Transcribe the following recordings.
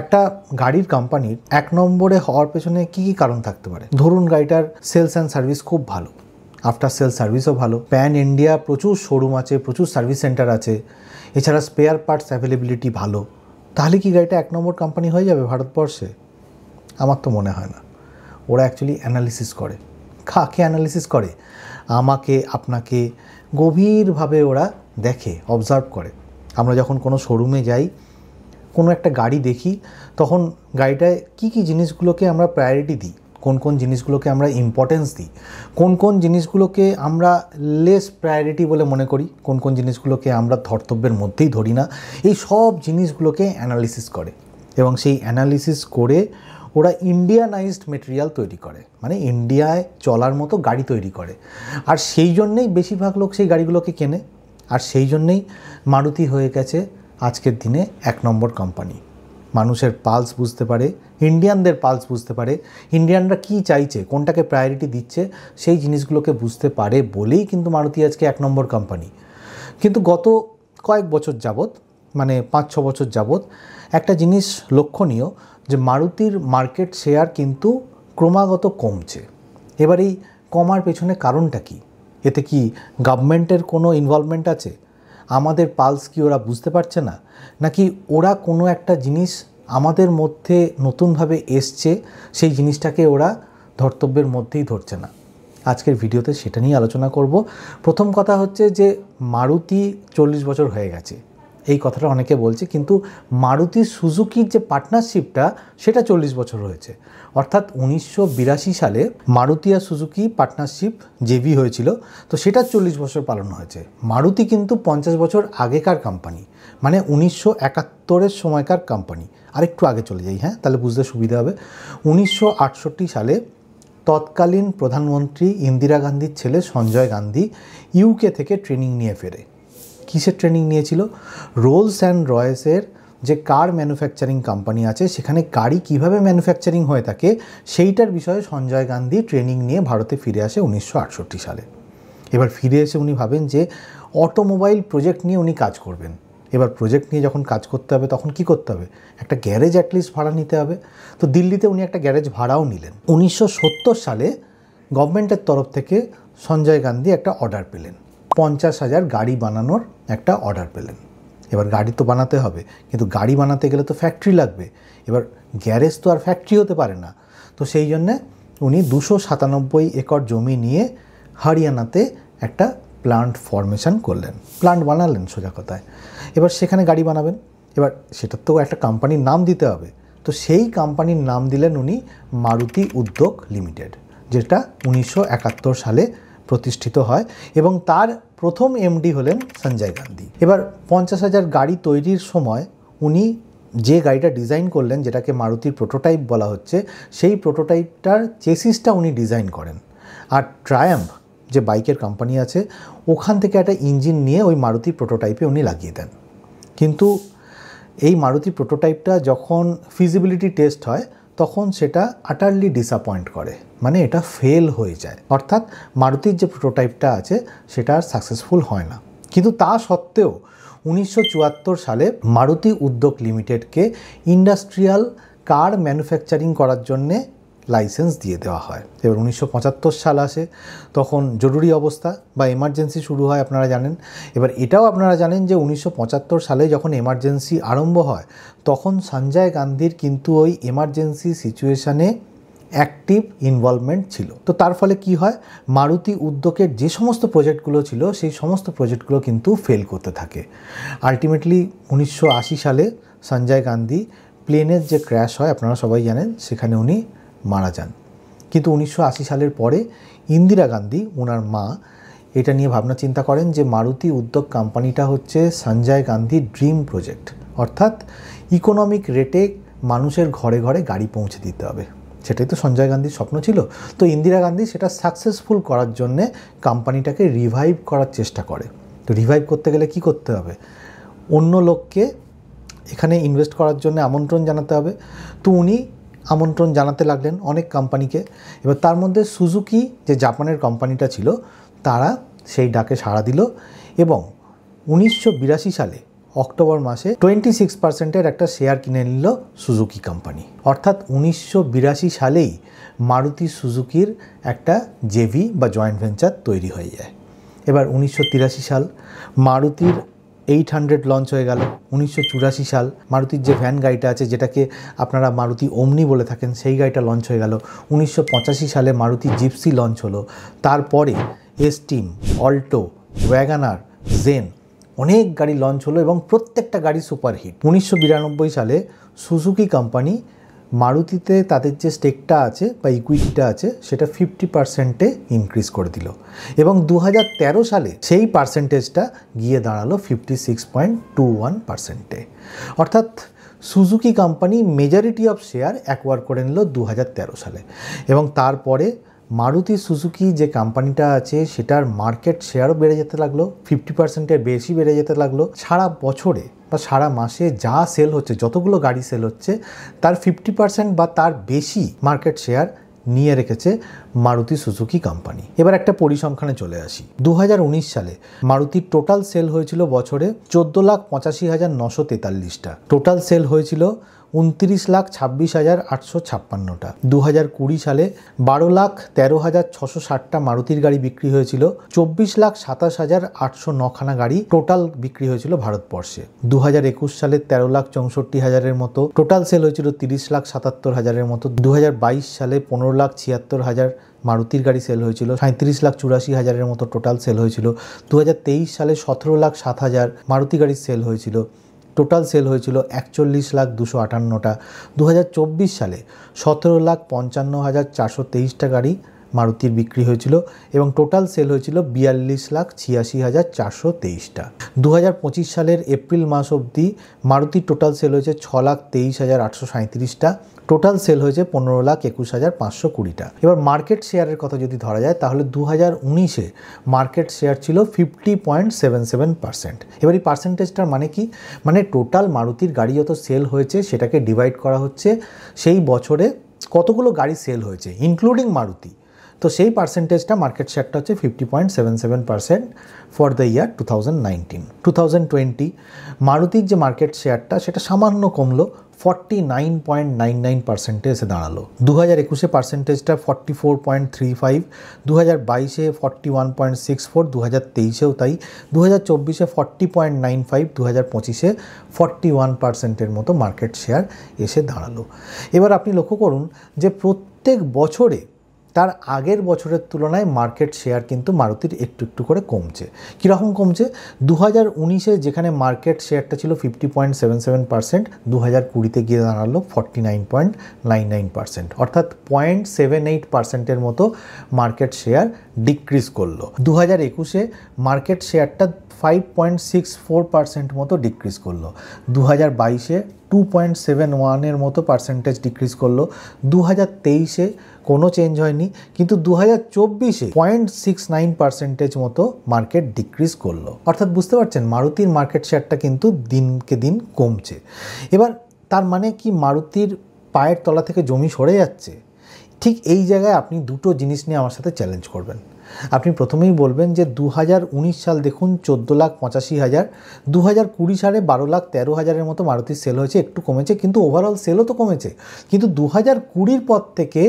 একটা গাড়ির কোম্পানির 1 নম্বরে হওয়ার পেছনে কী কী কারণ থাকতে পারে? ধরুন গাড়িটার সেলস অ্যান্ড সার্ভিস খুব ভালো, আফটার সেল সার্ভিসও ভালো, প্যান ইন্ডিয়া প্রচুর শোরুম আছে, প্রচুর সার্ভিস সেন্টার আছে, এছাড়া স্পেয়ার পার্টস অ্যাভেলেবিলিটি ভালো। তাহলে কি গাড়িটা 1 নম্বর কোম্পানি হয়ে যাবে ভারতবর্ষে? আমার তো মনে হয় না। ওরা অ্যাকচুয়ালি অ্যানালিসিস করে। কাকে অ্যানালিসিস করে? আমাকে, আপনাকে গভীরভাবে ওরা দেখে, অবজার্ভ করে। আমরা যখন কোনো শোরুমে যাই, কোনো একটা গাড়ি দেখি, তখন গাড়িটায় কী কী জিনিসগুলোকে আমরা প্রায়োরিটি দিই, কোন কোন জিনিসগুলোকে আমরা ইম্পর্টেন্স দিই, কোন কোন জিনিসগুলোকে আমরা লেস প্রায়োরিটি বলে মনে করি, কোন কোন জিনিসগুলোকে আমরা ধর্তব্যের মধ্যেই ধরি না, এই সব জিনিসগুলোকে অ্যানালিসিস করে। এবং সেই অ্যানালিসিস করে ওরা ইন্ডিয়ানাইজড মেটেরিয়াল তৈরি করে, মানে ইন্ডিয়ায় চলার মতো গাড়ি তৈরি করে। আর সেই জন্যেই বেশিরভাগ লোক সেই গাড়িগুলোকে কেনে। আর সেই জন্যেই মারুতি হয়ে গেছে আজকের দিনে 1 নম্বর কোম্পানি। মানুষের পালস বুঝতে পারে, ইন্ডিয়ানদের পালস বুঝতে পারে, ইন্ডিয়ানরা কী চাইছে, কোনটাকে প্রায়োরিটি দিচ্ছে, সেই জিনিসগুলোকে বুঝতে পারে বলেই কিন্তু মারুতি আজকে 1 নম্বর কোম্পানি। কিন্তু গত কয়েক বছর যাবৎ, মানে 5-6 বছর যাবৎ একটা জিনিস লক্ষণীয়, যে মারুতির মার্কেট শেয়ার কিন্তু ক্রমাগত কমছে। এবার এই কমার পেছনে কারণটা কি? এতে কি গভর্নমেন্টের কোনো ইনভলভমেন্ট আছে? আমাদের পালস কি ওরা বুঝতে পারছে না? নাকি ওরা কোনো একটা জিনিস আমাদের মধ্যে নতুনভাবে এসছে, সেই জিনিসটাকে ওরা ধর্তব্যের মধ্যেই ধরছে না? আজকের ভিডিওতে সেটা নিয়ে আলোচনা করব। প্রথম কথা হচ্ছে যে মারুতি 40 বছর হয়ে গেছে, এই কথাটা অনেকে বলছে, কিন্তু মারুতি সুজুকির যে পার্টনারশিপটা, সেটা 40 বছর হয়েছে। অর্থাৎ 1982 সালে মারুতি আর সুজুকি পার্টনারশিপ জেভি হয়েছিল, তো সেটা 40 বছর পালন হয়েছে। মারুতি কিন্তু 50 বছর আগেকার কোম্পানি, মানে 1971-এর সময়কার কোম্পানি। আরেকটু আগে চলে যাই, হ্যাঁ, তাহলে বুঝতে সুবিধা হবে। 1968 সালে তৎকালীন প্রধানমন্ত্রী ইন্দিরা গান্ধীর ছেলে সঞ্জয় গান্ধী ইউকে থেকে ট্রেনিং নিয়ে ফেরে। কিসের ট্রেনিং নিয়েছিল? রোলস অ্যান্ড রয়েসের যে কার ম্যানুফ্যাকচারিং কোম্পানি আছে, সেখানে গাড়ি কিভাবে ম্যানুফ্যাকচারিং হয়ে থাকে সেইটার বিষয়ে সঞ্জয় গান্ধী ট্রেনিং নিয়ে ভারতে ফিরে আসে 1968 সালে। এবার ফিরে এসে উনি ভাবেন যে অটোমোবাইল প্রজেক্ট নিয়ে উনি কাজ করবেন। এবার প্রজেক্ট নিয়ে যখন কাজ করতে হবে, তখন কি করতে হবে? একটা গ্যারেজ অ্যাটলিস্ট ভাড়া নিতে হবে। তো দিল্লিতে উনি একটা গ্যারেজ ভাড়াও নিলেন। 1970 সালে গভর্নমেন্টের তরফ থেকে সঞ্জয় গান্ধী একটা অর্ডার পেলেন, 50,000 গাড়ি বানানোর একটা অর্ডার পেলেন। এবার গাড়ি তো বানাতে হবে, কিন্তু গাড়ি বানাতে গেলে তো ফ্যাক্টরি লাগবে। এবার গ্যারেজ তো আর ফ্যাক্টরি হতে পারে না। তো সেই জন্যে উনি 297 একর জমি নিয়ে হরিয়ানাতে একটা প্লান্ট ফরমেশন করলেন, প্লান্ট বানালেন সোজা কথায়। এবার সেখানে গাড়ি বানাবেন। এবার সেটার তো একটা কোম্পানির নাম দিতে হবে। তো সেই কোম্পানির নাম দিলেন উনি মারুতি উদ্যোগ লিমিটেড, যেটা 1971 সালে প্রতিষ্ঠিত হয়, এবং তার প্রথম এমডি হলেন সঞ্জয় গান্ধী। এবার 50,000 গাড়ি তৈরির সময় উনি যে গাড়িটা ডিজাইন করলেন, যেটাকে মারুতির প্রোটোটাইপ বলা হচ্ছে, সেই প্রোটোটাইপটার চেসিসটা উনি ডিজাইন করেন। আর ট্রায়াম্ফ যে বাইকের কোম্পানি আছে, ওখান থেকে একটা ইঞ্জিন নিয়ে ওই মারুতি প্রোটোটাইপে উনি লাগিয়ে দেন। কিন্তু এই মারুতি প্রোটোটাইপটা যখন ফিজিবিলিটি টেস্ট হয়, তখন সেটা আটারলি ডিসঅ্যাপয়েন্ট করে, মানে এটা ফেল হয়ে যায়। অর্থাৎ মারুতির যে প্রোটোটাইপটা আছে সেটা আর সাকসেসফুল হয় না। কিন্তু তা সত্ত্বেও 1974 সালে মারুতি উদ্যোগ লিমিটেডকে ইন্ডাস্ট্রিয়াল কার ম্যানুফ্যাকচারিং করার জন্যে লাইসেন্স দিয়ে দেওয়া হয়। এবার 1975 সাল আসে, তখন জরুরি অবস্থা বা এমার্জেন্সি শুরু হয়, আপনারা জানেন। এবার এটাও আপনারা জানেন যে 1975 সালে যখন এমার্জেন্সি আরম্ভ হয়, তখন সঞ্জয় গান্ধীর কিন্তু ওই এমার্জেন্সি সিচুয়েশানে অ্যাক্টিভ ইনভলভমেন্ট ছিল। তো তার ফলে কি হয়, মারুতি উদ্যোগের যে সমস্ত প্রজেক্টগুলো ছিল, সেই সমস্ত প্রজেক্টগুলো কিন্তু ফেল করতে থাকে। আলটিমেটলি 1980 সালে সঞ্জয় গান্ধী প্লেনের যে ক্র্যাশ হয়, আপনারা সবাই জানেন, সেখানে উনি মারা যান। কিন্তু 1980 সালের পরে ইন্দিরা গান্ধী, ওনার মা, এটা নিয়ে ভাবনা চিন্তা করেন যে মারুতি উদ্যোগ কোম্পানিটা হচ্ছে সঞ্জয় গান্ধীর ড্রিম প্রজেক্ট। অর্থাৎ ইকোনমিক রেটে মানুষের ঘরে ঘরে গাড়ি পৌঁছে দিতে হবে, সেটাই তো সঞ্জয় গান্ধীর স্বপ্ন ছিল। তো ইন্দিরা গান্ধী সেটা সাকসেসফুল করার জন্যে কোম্পানিটাকে রিভাইভ করার চেষ্টা করে। তো রিভাইভ করতে গেলে কি করতে হবে? অন্য লোককে এখানে ইনভেস্ট করার জন্য আমন্ত্রণ জানাতে হবে। তো উনি আমন্ত্রণ জানাতে লাগলেন অনেক কোম্পানিকে। এবার তার মধ্যে সুজুকি, যে জাপানের কোম্পানিটা ছিল, তারা সেই ডাকে সাড়া দিল এবং 1982 সালে অক্টোবর মাসে 26% একটা শেয়ার কিনে নিল সুজুকি কোম্পানি। অর্থাৎ 1982 সালেই মারুতি সুজুকির একটা জেভি বা জয়েন্ট ভেঞ্চার তৈরি হয়ে যায়। এবার 1983 সাল মারুতির 800 লঞ্চ হয়ে গেল। 1984 সাল মারুতির যে ভ্যান গাড়িটা আছে, যেটাকে আপনারা মারুতি ওমনি বলে থাকেন, সেই গাড়িটা লঞ্চ হয়ে গেল। 1985 সালে মারুতি জিপসি লঞ্চ হলো। তারপরে এস্টিম, অল্টো, ওয়াগানার, জেন, অনেক গাড়ি লঞ্চ হলো এবং প্রত্যেকটা গাড়ি সুপারহিট। 1992 সালে সুজুকি কোম্পানি মারুতিতে তাদের যে স্টেকটা আছে বা ইকুইটিটা আছে সেটা 50%-এ ইনক্রিজ করে দিল এবং 2013 সালে সেই পার্সেন্টেজটা গিয়ে দাঁড়ালো 56.21%-এ। অর্থাৎ Suzuki company majority of share acquire করে নিল 2013 সালে এবং তারপরে মারুতি সুজুকি যে কোম্পানিটা আছে সেটার মার্কেট শেয়ারও বেড়ে যেতে লাগলো, 50%-এর বেশি বেড়ে যেতে লাগলো। সারা বছরে বা সারা মাসে যা সেল হচ্ছে, যতগুলো গাড়ি সেল হচ্ছে তার 50% বা তার বেশি মার্কেট শেয়ার নিয়ে রেখেছে মারুতি সুজুকি কোম্পানি। এবার একটা পরিসংখ্যানে চলে আসি। 2019 সালে মারুতির টোটাল সেল হয়েছিল বছরে 14,85,943টা। টোটাল সেল হয়েছিল 29,26,856টা। 2020 সালে 12,13,660টা মারুতির গাড়ি বিক্রি হয়েছিল। 24,27,809খানা গাড়ি টোটাল বিক্রি হয়েছিল ভারতবর্ষে। 2021 সালে 13,64,000-এর মতো টোটাল সেল হয়েছিল। 30,77,000-এর মতো। 2022 সালে 15,76,000 মারুতির গাড়ি সেল হয়েছিল। 37,84,000-এর মতো টোটাল সেল হয়েছিল। 2023 সালে 17,07,000 মারুতি গাড়ি সেল হয়েছিল। টোটাল সেল হয়েছিল 41,258টা। 2024 সালে 17,55,423টা গাড়ি মারুতির বিক্রি হয়েছিল এবং টোটাল সেল হয়েছিল 42,86,423টা। 2025 সালের এপ্রিল মাস অবধি মারুতির টোটাল সেল হয়েছে 6,23,837টা। টোটাল সেল হয়েছে 15,21,520টা। এবার মার্কেট শেয়ারের কথা যদি ধরা যায় তাহলে 2019-এ মার্কেট শেয়ার ছিল 50.77%। এবার এই পার্সেন্টেজটার মানে কি? মানে টোটাল মারুতির গাড়ি যত সেল হয়েছে সেটাকে ডিভাইড করা হচ্ছে সেই বছরে কতগুলো গাড়ি সেল হয়েছে ইনক্লুডিং মারুতি। তো সেই পার্সেন্টেজটা মার্কেট শেয়ারটা হচ্ছে 50.77% ফর দ্য ইয়ার 2019। 2020 মারুতির যে মার্কেট শেয়ারটা সেটা সামান্য কমলো, 49.99%-এ এসে দাঁড়ালো। 2021-এ পার্সেন্টেজটা 44.35, 2022-এ 41.64, 2023-এও তাই, 2024-এ 40.95, 2025-এ 41%-এর মতো মার্কেট শেয়ার এসে দাঁড়ালো। এবার আপনি লক্ষ্য করুন যে প্রত্যেক বছরে তার আগের বছরের তুলনায় মার্কেট শেয়ার কিন্তু মারুতির একটু একটু করে কমছে। কীরকম কমছে? 2019-এ যেখানে মার্কেট শেয়ারটা ছিল 50.77%, 2020-তে গিয়ে দাঁড়ালো 49.99%, অর্থাৎ 0.78%-এর মতো মার্কেট শেয়ার ডিক্রিজ করলো। 2021-এ মার্কেট শেয়ারটা 5.64% মতো ডিক্রিজ করলো। 2022-এ 2.71-এর মতো পার্সেন্টেজ ডিক্রিজ করলো। 2023-এ কোনো চেঞ্জ হয়নি, কিন্তু 2024-এ 0.69% মতো মার্কেট ডিক্রিজ করলো। অর্থাৎ বুঝতে পারছেন মারুতির মার্কেট শেয়ারটা কিন্তু দিনকে দিন কমছে। এবার তার মানে কি মারুতির পায়ের তলা থেকে জমি সরে যাচ্ছে? ঠিক এই জায়গায় আপনি দুটো জিনিস নিয়ে আমার সাথে চ্যালেঞ্জ করবেন। আপনি প্রথমেই বলবেন যে 2019 সাল দেখুন 14,85,000, 2020 সালে 12,13,000-এর মতো মারুতির সেল হয়েছে, একটু কমেছে, কিন্তু ওভারঅল সেলও তো কমেছে। কিন্তু 2020-র পর থেকে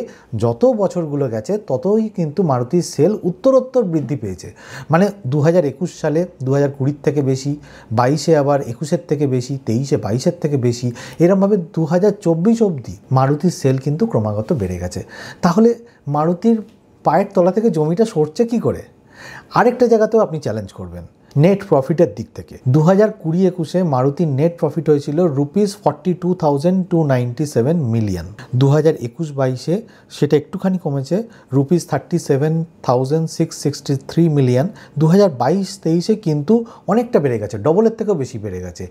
যত বছরগুলো গেছে ততই কিন্তু মারুতির সেল উত্তরোত্তর বৃদ্ধি পেয়েছে। মানে 2021 সালে 2020-র থেকে বেশি, 22-এ আবার 21-এর থেকে বেশি, 23-এ 22-এর থেকে বেশি, এরকমভাবে 2024 অবধি মারুতির সেল কিন্তু ক্রমাগত বেড়ে গেছে। তাহলে মারুতির পায়ের তলা থেকে জমিটা সরছে কি করে? আরেকটা জায়গাতেও আপনি চ্যালেঞ্জ করবেন নেট প্রফিটের দিক থেকে। 2020-21-এ মারুতির নেট প্রফিট হয়েছিল ₹42,297 মিলিয়ন। 2021-22-এ সেটা একটুখানি কমেছে ₹37,663 মিলিয়ন। 2022-23-এ কিন্তু অনেকটা বেড়ে গেছে, ডবলের থেকেও বেশি বেড়ে গেছে,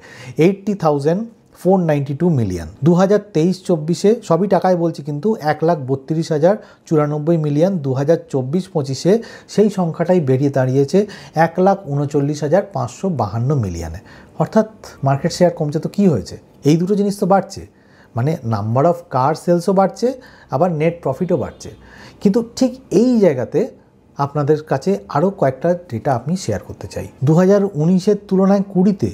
80,492 মিলিয়ন। 2023-24-এ সবই টাকায় বলছি কিন্তু 1,32,094 মিলিয়ন। 2024-25-এ সেই সংখ্যাটাই বেরিয়ে দাঁড়িয়েছে 1,39,552 মিলিয়নে। অর্থাৎ মার্কেট শেয়ার কমছে তো কী হয়েছে? এই দুটো জিনিস তো বাড়ছে, মানে নাম্বার অফ কার সেলসও বাড়ছে, আবার নেট প্রফিটও বাড়ছে। কিন্তু ঠিক এই জায়গাতে আপনাদের কাছে আরও কয়েকটা ডেটা আমি শেয়ার করতে চাই। 2019-এর তুলনায় 20-তে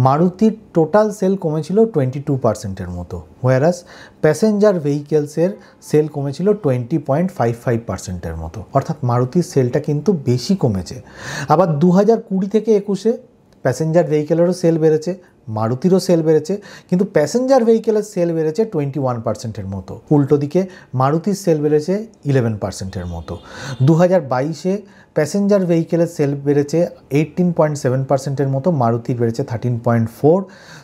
মারুতির টোটাল সেল কমেছিল 22%-এর মতো, হোয়ারাস প্যাসেঞ্জার ভেহিকেলসের সেল কমেছিল 20.55%-এর মতো, অর্থাৎ মারুতির সেলটা কিন্তু বেশি কমেছে। আবার 2020 থেকে 21-এ প্যাসেঞ্জার ভেহিকেলেরও সেল বেড়েছে, মারুতিরও সেল বেড়েছে, কিন্তু প্যাসেঞ্জার ভেহিকেলের সেল বেড়েছে 21%-এর মতো, উল্টো দিকে মারুতির সেল বেড়েছে 11%-এর মতো। 2022-এ প্যাসেঞ্জার ভেহিকেলের সেল বেড়েছে 18.7%-এর মতো, মারুতির বেড়েছে 13.4।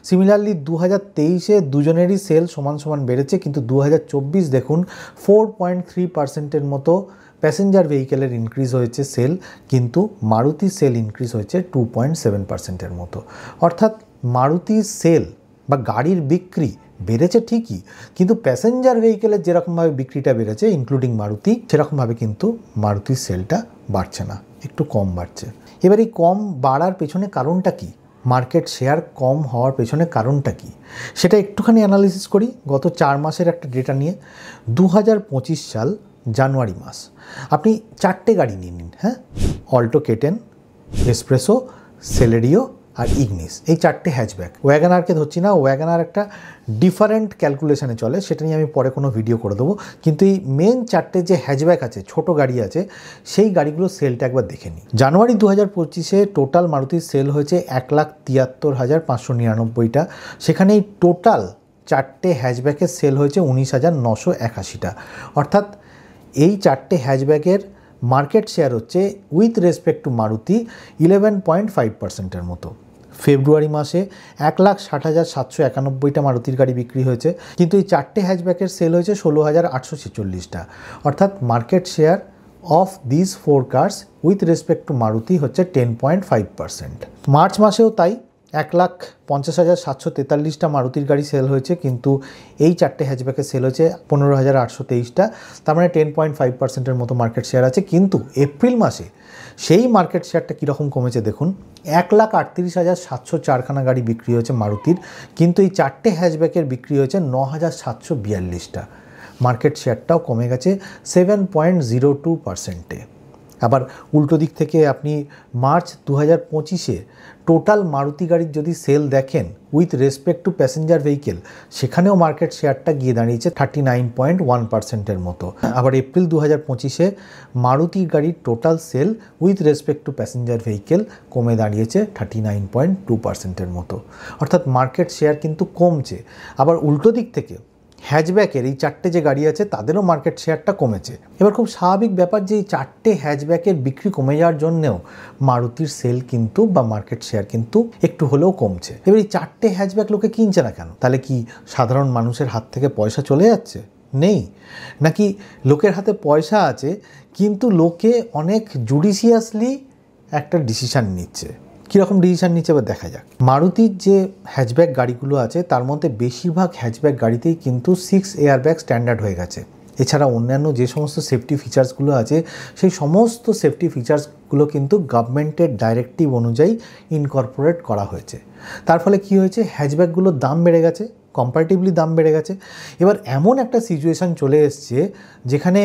সিমিলারলি 2023-এ দুজনেরই সেল সমান সমান বেড়েছে, কিন্তু 2024 দেখুন 4.3%-এর মতো প্যাসেঞ্জার ভেহিকেলের ইনক্রিজ হয়েছে সেল, কিন্তু মারুতির সেল ইনক্রিজ হয়েছে 2.7%-এর মতো। অর্থাৎ মারুতির সেল বা গাড়ির বিক্রি বেড়েছে ঠিকই, কিন্তু প্যাসেঞ্জার ভেহিকেলের যেরকমভাবে বিক্রিটা বেড়েছে ইনক্লুডিং মারুতি, সেরকমভাবে কিন্তু মারুতির সেলটা বাড়ছে না, একটু কম বাড়ছে। এবার এই কম বাড়ার পেছনে কারণটা কি, মার্কেট শেয়ার কম হওয়ার পেছনে কারণটা কি, সেটা একটুখানি অ্যানালিসিস করি গত 4 মাসের একটা ডেটা নিয়ে। 2025 সাল জানুয়ারি মাস, আপনি 4টে গাড়ি নিয়ে নিন, হ্যাঁ, অল্টো কেটেন, এসপ্রেসো, সেলেরিও আর ইগনিস, এই 4টে হ্যাচব্যাক। ওয়াগনারকে ধরছি না, ওয়াগনার একটা ডিফারেন্ট ক্যালকুলেশনে চলে, সেটা নিয়ে আমি পরে কোনো ভিডিও করে দেবো, কিন্তু এই মেন 4টে যে হ্যাচব্যাক আছে, ছোট গাড়ি আছে, সেই গাড়িগুলোর সেলটা একবার দেখে নিই। জানুয়ারি 2025-এ টোটাল মারুতির সেল হয়েছে 1,73,599টা, সেখানে এই টোটাল 4টে হ্যাচব্যাকের সেল হয়েছে 19,981টা, অর্থাৎ এই 4টে হ্যাচব্যাকের মার্কেট শেয়ার হচ্ছে উইথ রেসপেক্ট টু মারুতি 11.5%-এর মতো। ফেব্রুয়ারি মাসে 1,60,791টা মারুতির গাড়ি বিক্রি হয়েছে, কিন্তু এই 4টে হ্যাচব্যাকের সেল হয়েছে 16,846টা, অর্থাৎ market share of this 4 cars with respect to Maruti হচ্ছে 10.5%। মার্চ মাসেও তাই 1,50,743টা মারুতির গাড়ি সেল হয়েছে, কিন্তু এই 4টে হ্যাচব্যাকের সেল হয়েছে 15,823টা, তার মানে 10.5%-এর মতো মার্কেট শেয়ার আছে। কিন্তু এপ্রিল মাসে সেই মার্কেট শেয়ারটা কীরকম কমেছে দেখুন, 1,38,704খানা গাড়ি বিক্রি হয়েছে মারুতির, কিন্তু এই 4টে হ্যাচব্যাকের বিক্রি হয়েছে 9,742টা, মার্কেট শেয়ারটাও কমে গেছে 7.02%-এ। আবার উল্টো দিক থেকে আপনি মার্চ 2025-এ টোটাল মারুতি গাড়ির যদি সেল দেখেন with respect two passenger vehicle, সেখানেও মার্কেট শেয়ারটা গিয়ে দাঁড়িয়েছে 39.1%-এর মতো। আবার এপ্রিল 2025-এ মারুতি গাড়ির total sell with respect two passenger vehicle কমে দাঁড়িয়েছে 39.2%-এর মতো, অর্থাৎ মার্কেট শেয়ার কিন্তু কমছে। আবার উল্টো দিক থেকে হ্যাচব্যাকের এই 4টে যে গাড়ি আছে তাদেরও মার্কেট শেয়ারটা কমেছে। এবার খুব স্বাভাবিক ব্যাপার যে এই 4টে হ্যাচব্যাকের বিক্রি কমে যাওয়ার জন্যেও মারুতির সেল কিন্তু বা মার্কেট শেয়ার কিন্তু একটু হলেও কমছে। এবার এই 4টে হ্যাচব্যাক লোকে কিনছে না কেন? তাহলে কি সাধারণ মানুষের হাত থেকে পয়সা চলে যাচ্ছে? নেই, নাকি লোকের হাতে পয়সা আছে কিন্তু লোকে অনেক জুডিশিয়াসলি একটা ডিসিশান নিচ্ছে? কীরকম ডিসিশান নিচ্ছে এবার দেখা যাক। মারুতির যে হ্যাচব্যাক গাড়িগুলো আছে তার মধ্যে বেশিরভাগ হ্যাচব্যাক গাড়িতেই কিন্তু 6 এয়ারব্যাগ স্ট্যান্ডার্ড হয়ে গেছে। এছাড়া অন্যান্য যে সমস্ত সেফটি ফিচার্সগুলো আছে সেই সমস্ত সেফটি ফিচার্সগুলো কিন্তু গভর্নমেন্টের ডাইরেক্টিভ অনুযায়ী ইনকর্পোরেট করা হয়েছে। তার ফলে কী হয়েছে, হ্যাচব্যাকগুলোর দাম বেড়ে গেছে, কম্পারেটিভলি দাম বেড়ে গেছে। এবার এমন একটা সিচুয়েশান চলে এসছে যেখানে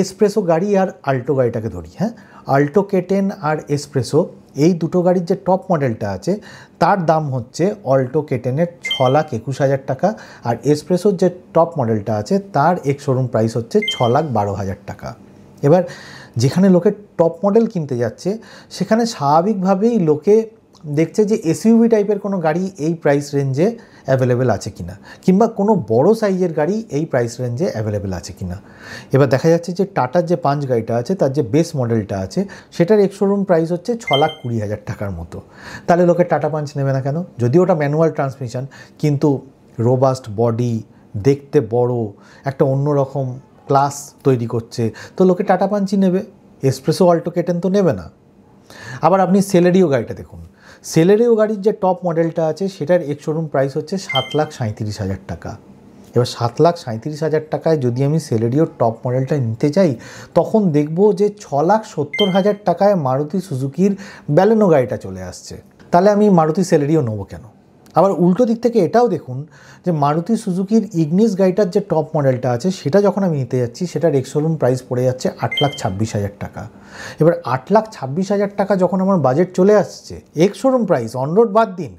এসপ্রেসো গাড়ি আর আল্টো গাড়িটাকে ধরি, হ্যাঁ, আল্টো কেটেন আর এসপ্রেসো এই দুটো গাড়ির যে টপ মডেলটা আছে তার দাম হচ্ছে অল্টো কেটেনের 6,21,000 টাকা, আর এসপ্রেসোর যে টপ মডেলটা আছে তার এক্স শোরুম প্রাইস হচ্ছে 6,12,000 টাকা। এবার যেখানে লোকে টপ মডেল কিনতে যাচ্ছে সেখানে স্বাভাবিকভাবেই লোকে দেখছে যে এসইউভি টাইপের কোনো গাড়ি এই প্রাইস রেঞ্জে অ্যাভেলেবেল আছে কিনা, কিংবা কোনো বড় সাইজের গাড়ি এই প্রাইস রেঞ্জে অ্যাভেলেবেল আছে কিনা। এবার দেখা যাচ্ছে যে টাটার যে পাঞ্চ গাড়িটা আছে তার যে বেস মডেলটা আছে সেটার এক্স শোরুম প্রাইস হচ্ছে 6,20,000 টাকার মতো। তাহলে লোকে টাটা পাঞ্চ নেবে না কেন? যদিও ওটা ম্যানুয়াল ট্রান্সমিশন, কিন্তু রোবাস্ট বডি, দেখতে বড়, একটা অন্যরকম ক্লাস তৈরি করছে, তো লোকে টাটা পাঞ্চই নেবে, এসপ্রেসো অল্টো কেটেন তো নেবে না। আবার আপনি সেলেরিও গাড়িটা দেখুন, সেলেরিও গাড়ির যে টপ মডেলটা আছে সেটার এক্স শোরুম প্রাইস হচ্ছে 7,37,000 টাকা। এবার 7,37,000 টাকায় যদি আমি সেলেরিওর টপ মডেলটা নিতে চাই তখন দেখব যে 6,70,000 টাকায় মারুতি সুজুকির ব্যালেনো গাড়িটা চলে আসছে। তাহলে আমি মারুতি সেলেরিও নেবো কেন? আবার উল্টো দিক থেকে এটাও দেখুন যে মারুতি সুজুকির ইগনিস গাড়িটার যে টপ মডেলটা আছে সেটা যখন আমি নিতে যাচ্ছি সেটার এক্স-শোরুম প্রাইস পড়ে যাচ্ছে 8,26,000 টাকা। এবার 8,26,000 টাকা যখন আমার বাজেট চলে আসছে, এক্স-শোরুম প্রাইস অন রোড বাদ দিন,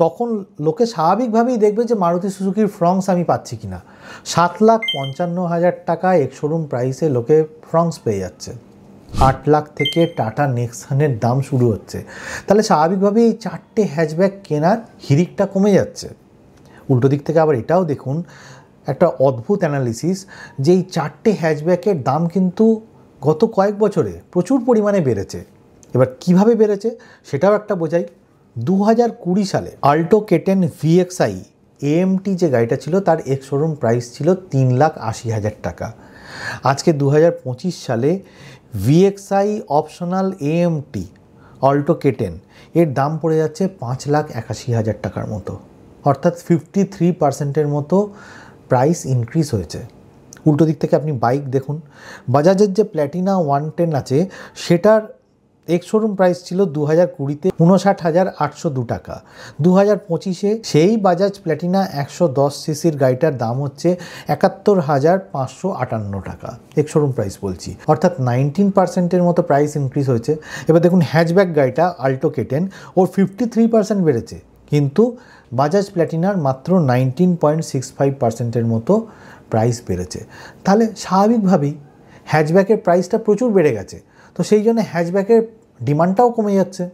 তখন লোকে স্বাভাবিকভাবেই দেখবে যে মারুতি সুজুকির ফ্রঙ্কস আমি পাচ্ছি কিনা। 7,55,000 টাকা এক্স-শোরুম প্রাইসে লোকে ফ্রঙ্কস পেয়ে যাচ্ছে। 8 লাখ থেকে টাটা নেক্সনের দাম শুরু হচ্ছে। তাহলে স্বাভাবিকভাবেই এই 4টে হ্যাচব্যাক কেনার হিড়িকটা কমে যাচ্ছে। উল্টো দিক থেকে আবার এটাও দেখুন, একটা অদ্ভুত অ্যানালিসিস, যে এই 4টে হ্যাচব্যাকের দাম কিন্তু গত কয়েক বছরে প্রচুর পরিমাণে বেড়েছে। এবার কিভাবে বেড়েছে সেটাও একটা বোঝাই। 2020 সালে আল্টো K10 VXI AMT যে গাড়িটা ছিল তার এক্স-শোরুম প্রাইস ছিল 3,80,000 টাকা। আজকে 2025 সালে VXI optional AMT Alto K10 এর দাম পড়ে যাচ্ছে 5,81,000 টাকার মতো, অর্থাৎ 53% মতো প্রাইস ইনক্রিজ হয়েছে। উল্টো দিক থেকে আপনি বাইক দেখুন, বাজাজের যে প্ল্যাটিনা 110 আছে সেটার এক্স-শোরুম প্রাইস ছিল 2020-তে 59,802 টাকা। 2025-এ সেই বাজাজ প্ল্যাটিনা 110 সিসির গাড়িটার দাম হচ্ছে 71,558 টাকা, এক্স-শোরুম প্রাইস বলছি, অর্থাৎ 19% মতো প্রাইস ইনক্রিজ হয়েছে। এবার দেখুন হ্যাচব্যাক গাড়িটা আল্টো K10, ওর 53% বেড়েছে, কিন্তু বাজাজ প্ল্যাটিনার মাত্র 19.65% মতো প্রাইস বেড়েছে। তাহলে স্বাভাবিকভাবেই হ্যাচব্যাকের প্রাইসটা প্রচুর বেড়ে গেছে, তো সেই জন্য হ্যাচব্যাকের ডিমান্ডটাও কমে যাচ্ছে।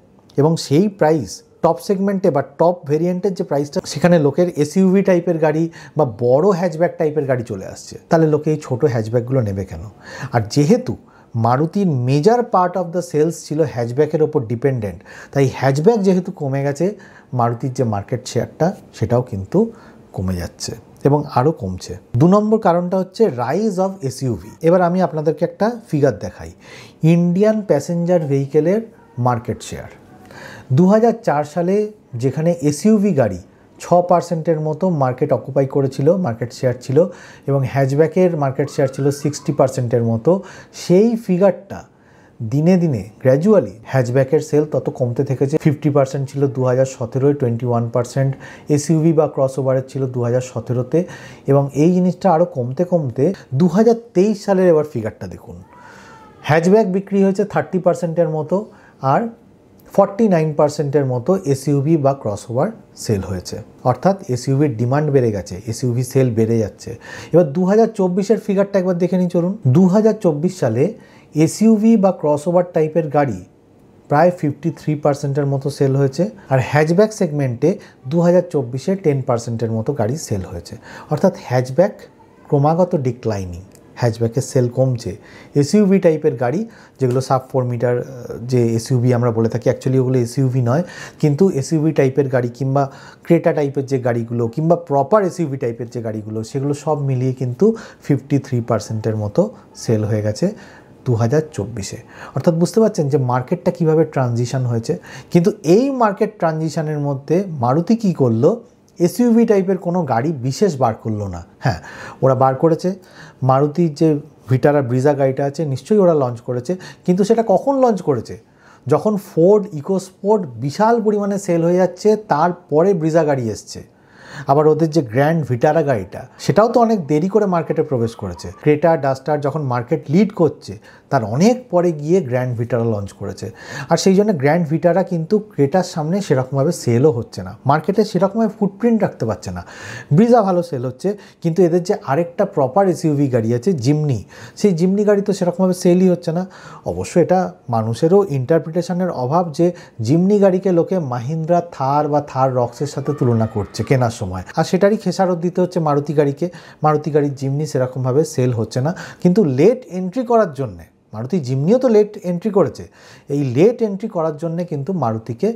এবং সেই প্রাইস টপ সেগমেন্টে বা টপ ভেরিয়েন্টের যে প্রাইসটা, সেখানে লোকের এসইউভি টাইপের গাড়ি বা বড় হ্যাচব্যাক টাইপের গাড়ি চলে আসছে। তাহলে লোকে এই ছোটো হ্যাচব্যাকগুলো নেবে কেন? আর যেহেতু মারুতির major part of the sales ছিল হ্যাচব্যাকের ওপর ডিপেন্ডেন্ট, তাই হ্যাচব্যাক যেহেতু কমে গেছে, মারুতির যে মার্কেট শেয়ারটা সেটাও কিন্তু কমে যাচ্ছে এবং আরও কমছে। 2 নম্বর কারণটা হচ্ছে রাইজ অফ এসইউভি। এবার আমি আপনাদেরকে একটা ফিগার দেখাই, ইন্ডিয়ান প্যাসেঞ্জার ভেহিকেলের মার্কেট শেয়ার। 2004 সালে যেখানে এসইউভি গাড়ি 6% মতো মার্কেট অকুপাই করেছিল, মার্কেট শেয়ার ছিল, এবং হ্যাচব্যাকের মার্কেট শেয়ার ছিল 60% মতো, সেই ফিগারটা দিনে দিনে গ্র্যাজুয়ালি হ্যাচব্যাকের সেল তত কমতে থেকেছে। 50% ছিল 2017-এ, 21% এসইউভি বা ক্রসওভারের ছিল 2017-তে, এবং এই জিনিসটা আরও কমতে কমতে 2023 সালের এবার ফিগারটা দেখুন, হ্যাচব্যাক বিক্রি হয়েছে 30%-এর মতো, আর 49%-এর মতো এসইউভি বা ক্রসওভার সেল হয়েছে। অর্থাৎ এসইউভির ডিমান্ড বেড়ে গেছে, এসইউভি সেল বেড়ে যাচ্ছে। এবার 2024-এর ফিগারটা একবার দেখে নিই চলুন। 2024 সালে এসইউভি বা ক্রসওভার টাইপের গাড়ি প্রায় 53%-এর মতো সেল হয়েছে, আর হ্যাচব্যাক সেগমেন্টে 2024-এ 10%-এর মতো গাড়ি সেল হয়েছে। অর্থাৎ হ্যাচব্যাক ক্রমাগত ডিক্লাইনিং, হ্যাচব্যাকের সেল কমছে। এসইউভি টাইপের গাড়ি, যেগুলো সাব 4 মিটার যে এসইউভি আমরা বলে থাকি, অ্যাকচুয়ালি ওগুলো এসইউভি নয়, কিন্তু এসইউভি টাইপের গাড়ি কিংবা ক্রেটা টাইপের যে গাড়িগুলো কিংবা প্রপার এসইউভি টাইপের যে গাড়িগুলো, সেগুলো সব মিলিয়ে কিন্তু 53%-এর মতো সেল হয়ে গেছে 2024-এ। অর্থাৎ বুঝতে পারছেন যে মার্কেটটা কিভাবে ট্রানজিশন হয়েছে। কিন্তু এই মার্কেট ট্রানজিশনের মধ্যে মারুতি কী করলো, এসইউভি টাইপের কোনো গাড়ি বিশেষ বার করলো না। হ্যাঁ, ওরা বার করেছে মারুতির যে ভিটারা ব্রিজা গাড়িটা আছে, নিশ্চয়ই ওরা লঞ্চ করেছে, কিন্তু সেটা কখন লঞ্চ করেছে? যখন ফোর্ড ইকোস্পোর্ট বিশাল পরিমাণে সেল হয়ে যাচ্ছে, তারপরে ব্রিজা গাড়ি এসছে। আবার ওদের যে গ্র্যান্ড ভিটারা গাড়িটা, সেটাও তো অনেক দেরি করে মার্কেটে প্রবেশ করেছে। ক্রেটা ডাস্টার যখন মার্কেট লিড করছে, তার অনেক পরে গিয়ে গ্র্যান্ড ভিটারা লঞ্চ করেছে। আর সেই জন্য গ্র্যান্ড ভিটারা কিন্তু ক্রেটার সামনে সেরকমভাবে সেলও হচ্ছে না, মার্কেটে সেরকমভাবে ফুটপ্রিন্ট রাখতে পারছে না। ব্রিজা ভালো সেল হচ্ছে, কিন্তু এদের যে আরেকটা প্রপার এসইউভি গাড়ি আছে জিমনি, সেই জিমনি গাড়ি তো সেরকমভাবে সেলই হচ্ছে না। অবশ্য এটা মানুষেরও ইন্টারপ্রিটেশনের অভাব যে জিমনি গাড়িকে লোকে মাহিন্দ্রা থার বা থার রক্সের সাথে তুলনা করছে কেনার সময়, আর সেটারই খেসারত দিতে হচ্ছে মারুতি গাড়িকে। মারুতি গাড়ির জিমনি সেরকমভাবে সেল হচ্ছে না, কিন্তু লেট এন্ট্রি করার জন্যে, মারুতি জিমনিও তো লেট এন্ট্রি করেছে, এই লেট এন্ট্রি করার জন্যে কিন্তু মারুতিকে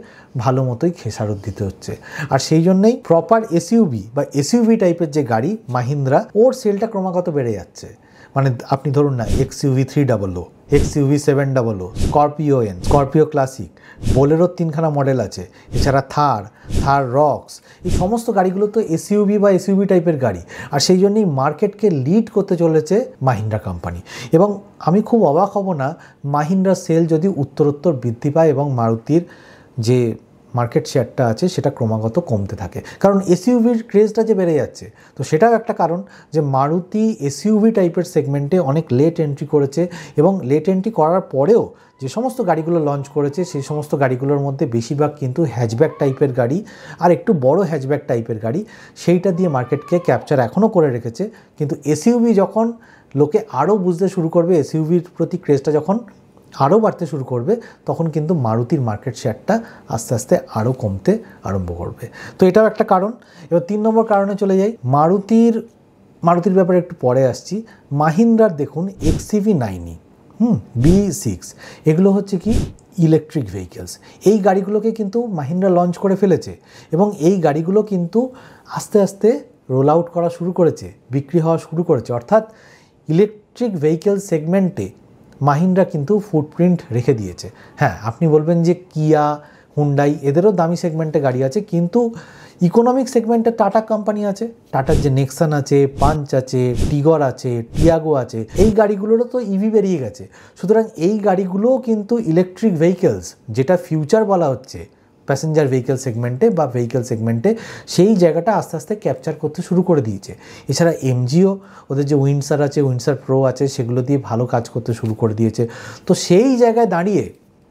ভালো মতোই খেসারত দিতে হচ্ছে। আর সেই জন্যেই প্রপার এসইউভি বা এসইউভি টাইপের যে গাড়ি মাহিন্দ্রা, ওর সেলটা ক্রমাগত বেড়ে যাচ্ছে। মানে আপনি ধরুন না, XUV 300, XUV 700, Scorpio N, Scorpio Classic, বোলেরোর 3খানা মডেল আছে, এছাড়া থার, থার রক্স, এই সমস্ত গাড়িগুলো তো এসইউভি বা এসইউভি টাইপের গাড়ি। আর সেই জন্যই মার্কেটকে লিড করতে চলেছে মাহিন্দ্রা কোম্পানি। এবং আমি খুব অবাক হব না মাহিন্দ্রার সেল যদি উত্তরোত্তর বৃদ্ধি পায় এবং মারুতির যে মার্কেট শেয়ারটা আছে সেটা ক্রমাগত কমতে থাকে, কারণ এসইউভির ক্রেজটা যে বেড়ে যাচ্ছে। তো সেটাও একটা কারণ যে মারুতি এসইউভি টাইপের সেগমেন্টে অনেক লেট এন্ট্রি করেছে, এবং লেট এন্ট্রি করার পরেও যে সমস্ত গাড়িগুলো লঞ্চ করেছে সেই সমস্ত গাড়িগুলোর মধ্যে বেশিরভাগ কিন্তু হ্যাচব্যাক টাইপের গাড়ি আর একটু বড় হ্যাচব্যাক টাইপের গাড়ি, সেইটা দিয়ে মার্কেটকে ক্যাপচার এখনও করে রেখেছে। কিন্তু এসইউভি যখন লোকে আরও বুঝতে শুরু করবে, এসইউভির প্রতি ক্রেজটা যখন আরও বাড়তে শুরু করবে, তখন কিন্তু মারুতির মার্কেট শেয়ারটা আস্তে আস্তে আরও কমতে আরম্ভ করবে। তো এটাও একটা কারণ। এবার 3 নম্বর কারণে চলে যাই। মারুতির ব্যাপারে একটু পরে আসছি। মাহিন্দ্রার দেখুন XCV9, B6, এগুলো হচ্ছে কি ইলেকট্রিক ভেহিকেলস। এই গাড়িগুলোকে কিন্তু মাহিন্দ্রা লঞ্চ করে ফেলেছে, এবং এই গাড়িগুলো কিন্তু আস্তে আস্তে রোল আউট করা শুরু করেছে, বিক্রি হওয়া শুরু করেছে। অর্থাৎ ইলেকট্রিক ভেহিকেল সেগমেন্টে মাহিন্দ্রা কিন্তু ফুটপ্রিন্ট রেখে দিয়েছে। হ্যাঁ, আপনি বলবেন যে কিয়া, হুন্ডাই এদেরও দামি সেগমেন্টে গাড়ি আছে, কিন্তু ইকোনমিক সেগমেন্টে টাটা কোম্পানি আছে। টাটার যে নেক্সন আছে, পাঞ্চ আছে, টিগর আছে, টিয়াগো আছে, এই গাড়িগুলোরও তো ইভি বেরিয়ে গেছে। সুতরাং এই গাড়িগুলোও কিন্তু ইলেকট্রিক ভেহিকেলস, যেটা ফিউচার বলা হচ্ছে প্যাসেঞ্জার ভেহিকেল সেগমেন্টে বা ভেহিকেল সেগমেন্টে, সেই জায়গাটা আস্তে আস্তে ক্যাপচার করতে শুরু করে দিয়েছে। এছাড়া এমজিও ওদের যে উইন্ডসার আছে, উইন্ডসার প্রো আছে, সেগুলো দিয়ে ভালো কাজ করতে শুরু করে দিয়েছে। তো সেই জায়গায় দাঁড়িয়ে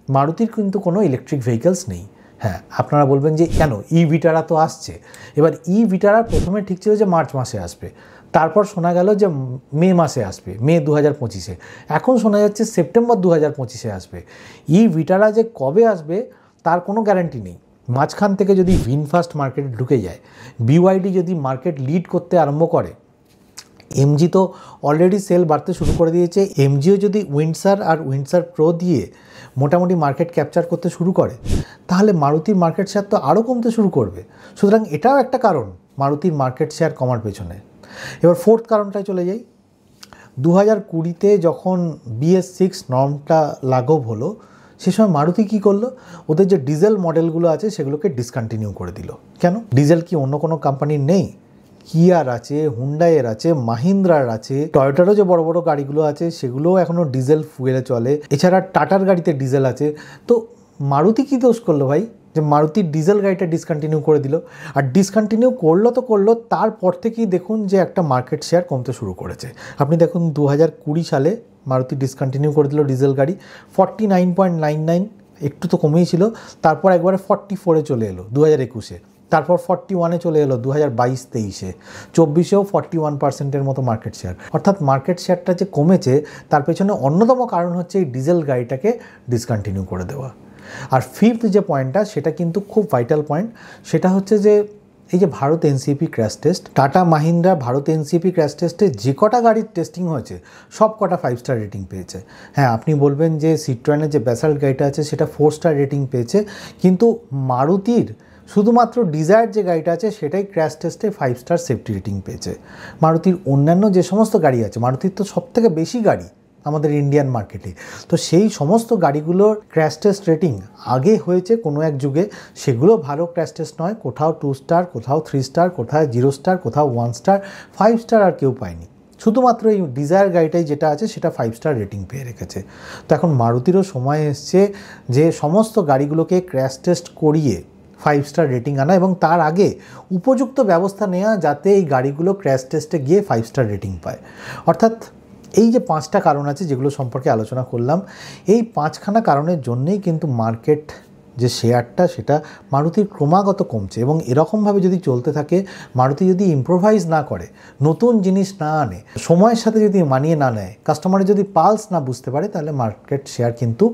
মারুতির কিন্তু কোনো ইলেকট্রিক ভেহিকেলস নেই। হ্যাঁ, আপনারা বলবেন যে কেন, ভিটারা তো আসছে। এবার ভিটারা প্রথমে ঠিক ছিল যে মার্চ মাসে আসবে, তারপর শোনা গেল যে মে মাসে আসবে, মে 2025-এ। এখন শোনা যাচ্ছে সেপ্টেম্বর 2025-এ আসবে। ভিটারা যে কবে আসবে তার কোনো গ্যারান্টি নেই। মাঝখান থেকে যদি ভিনফাস্ট মার্কেটে ঢুকে যায়, বিওয়াইডি যদি মার্কেট লিড করতে আরম্ভ করে, এমজি তো অলরেডি সেল বাড়তে শুরু করে দিয়েছে, এমজিও যদি উইন্ডসার আর উইন্ডসার প্রো দিয়ে মোটামুটি মার্কেট ক্যাপচার করতে শুরু করে, তাহলে মারুতির মার্কেট শেয়ার তো আরও কমতে শুরু করবে। সুতরাং এটাও একটা কারণ মারুতির মার্কেট শেয়ার কমার পেছনে। এবার 4th কারণটায় চলে যাই। 2020-তে যখন BS6 নর্মটা লাগু হলো, সে সময় মারুতি কী করলো, ওদের যে ডিজেল মডেলগুলো আছে সেগুলোকে ডিসকন্টিনিউ করে দিল। কেন? ডিজেল কি অন্য কোনো কোম্পানির নেই? কিয়ার আছে, হুন্ডাইয়ের আছে, মাহিন্দ্রার আছে, টয়োটারও যে বড় বড় গাড়িগুলো আছে সেগুলোও এখনও ডিজেল ফুয়েলে চলে। এছাড়া টাটার গাড়িতে ডিজেল আছে। তো মারুতি কী দোষ করলো ভাই যে মারুতির ডিজেল গাড়িটা ডিসকন্টিনিউ করে দিল? আর ডিসকন্টিনিউ করলো তো করলো, তারপর থেকেই দেখুন যে একটা মার্কেট শেয়ার কমতে শুরু করেছে। আপনি দেখুন 2020 সালে মারুতি ডিসকন্টিনিউ করে দিল ডিজেল গাড়ি, 49.99, একটু তো কমেই ছিল। তারপর একবারে 44-এ চলে এলো 2021-এ, তারপর 41-এ চলে এলো 2022-23-এ, 24-এও 41%-এর মতো মার্কেট শেয়ার। অর্থাৎ মার্কেট শেয়ারটা যে কমেছে তার পেছনে অন্যতম কারণ হচ্ছে এই ডিজেল গাড়িটাকে ডিসকন্টিনিউ করে দেওয়া। আর 5th যে পয়েন্টটা, সেটা কিন্তু খুব ভাইটাল পয়েন্ট। সেটা হচ্ছে যে এই যে Bharat NCP crash test, tata Mahindra Bharat NCP crash টেস্টে যে কটা গাড়ির টেস্টিং হয়েছে সব কটা 5 স্টার রেটিং পেয়েছে। হ্যাঁ, আপনি বলবেন যে সিট্রয়েনের যে ব্যাসাল্ট গাড়িটা আছে সেটা 4 স্টার রেটিং পেয়েছে, কিন্তু মারুতির শুধুমাত্র ডিজায়ার যে গাড়িটা আছে সেটাই ক্র্যাশ টেস্টে 5 স্টার সেফটি রেটিং পেয়েছে। মারুতির অন্যান্য যে সমস্ত গাড়ি আছে, মারুতির তো সবথেকে বেশি গাড়ি আমাদের ইন্ডিয়ান মার্কেটে, তো সেই সমস্ত গাড়িগুলোর ক্র্যাশ টেস্ট রেটিং আগে হয়েছে কোনো এক যুগে, সেগুলো ভালো ক্র্যাশ টেস্ট নয়। কোথাও 2 স্টার, কোথাও 3 স্টার, কোথাও 0 স্টার, কোথাও 1 স্টার, 5 স্টার আর কেউ পায়নি। শুধুমাত্র এই ডিজায়ার গাড়িটাই যেটা আছে সেটা 5 স্টার রেটিং পেয়ে রেখেছে। তো এখন মারুতিরও সময় এসছে যে সমস্ত গাড়িগুলোকে ক্র্যাশ টেস্ট করিয়ে 5 স্টার রেটিং আনা, এবং তার আগে উপযুক্ত ব্যবস্থা নেওয়া যাতে এই গাড়িগুলো ক্র্যাশ টেস্টে গিয়ে 5 স্টার রেটিং পায়। অর্থাৎ এই যে 5টা কারণ আছে যেগুলো সম্পর্কে আলোচনা করলাম, এই 5খানা কারণের জন্যেই কিন্তু মার্কেট যে শেয়ারটা সেটা মারুতির ক্রমাগত কমছে। এবং এরকমভাবে যদি চলতে থাকে, মারুতি যদি ইম্প্রোভাইজ না করে, নতুন জিনিস না আনে, সময়ের সাথে যদি মানিয়ে না নেয়, কাস্টমারের যদি পালস না বুঝতে পারে, তাহলে মার্কেট শেয়ার কিন্তু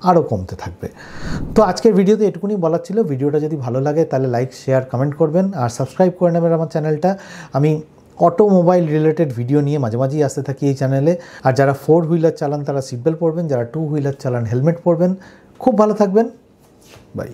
আরও কমতে থাকবে। তো আজকের ভিডিওতে এটুকুনি বলার ছিল। ভিডিওটা যদি ভালো লাগে তাহলে লাইক, শেয়ার, কমেন্ট করবেন আর সাবস্ক্রাইব করে নেবেন আমার চ্যানেলটা। আমি অটোমোবাইল রিলেটেড ভিডিও নিয়ে মাঝে মাঝেই আসতে থাকি এই চ্যানেলে। আর যারা 4 হুইলার চালান তারা সিট বেল্ট পরবেন, যারা 2 হুইলার চালান হেলমেট পরবেন। খুব ভালো থাকবেন, বাই।